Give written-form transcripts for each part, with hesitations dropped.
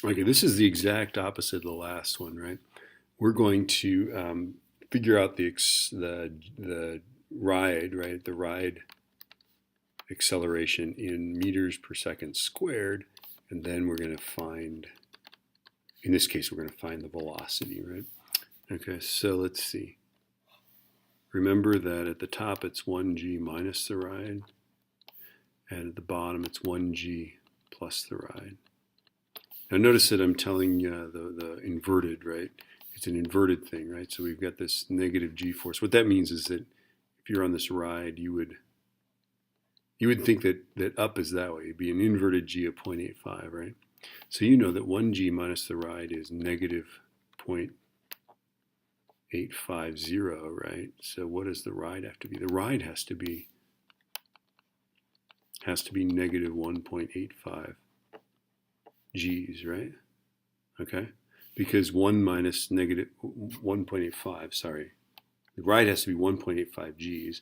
Okay, this is the exact opposite of the last one, right? We're going to figure out the ride, right? The ride acceleration in meters per second squared, and then we're going to find, in this case, we're going to find the velocity, right? Okay, so let's see. Remember that at the top it's 1g minus the ride, and at the bottom it's 1g plus the ride. Now notice that I'm telling the inverted, right? It's an inverted thing, right? So we've got this negative g-force. What that means is that if you're on this ride, you would think that up is that way. It'd be an inverted g of 0.85, right? So you know that 1g minus the ride is negative 0.850, right? So what does the ride have to be? The ride has to be negative 1.85 g's, right? Okay, because 1 minus negative 1.85, sorry, the ride has to be 1.85 g's.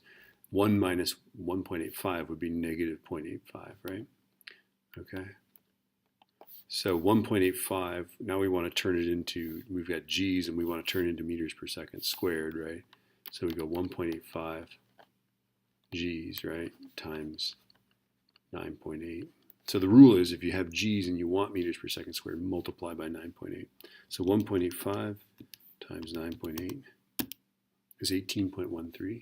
1 minus 1.85 would be negative 0.85, right? Okay, so 1.85, now we want to turn it into, we've got g's and we want to turn it into meters per second squared, right? So we go 1.85 g's, right, times 9.8. So the rule is if you have g's and you want meters per second squared, multiply by 9.8. So 1.85 times 9.8 is 18.13.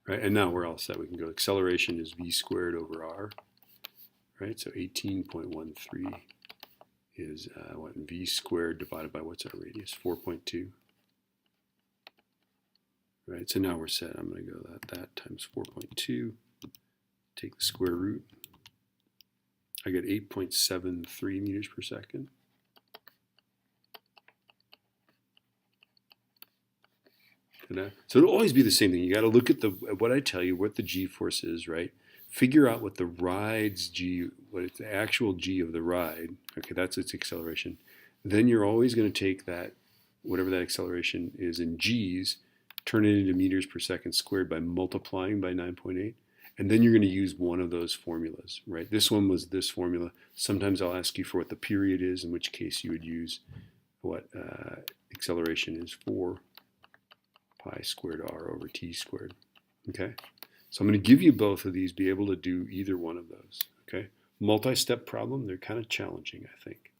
Right, and now we're all set. We can go acceleration is v squared over r. Right, so 18.13 is what, v squared divided by what's our radius? 4.2. Right, so now we're set. I'm going to go that times 4.2. Take the square root. I get 8.73 meters per second. So it'll always be the same thing. You got to look at what I tell you, what the g-force is, right? Figure out what the ride's g, what it's the actual g of the ride. Okay, that's its acceleration. Then you're always going to take that, whatever that acceleration is in g's, turn it into meters per second squared by multiplying by 9.8. And then you're going to use one of those formulas, right? This one was this formula. Sometimes I'll ask you for what the period is, in which case you would use what acceleration is 4 pi squared r over t squared. Okay? So I'm going to give you both of these, be able to do either one of those. Okay? Multi-step problem, they're kind of challenging, I think.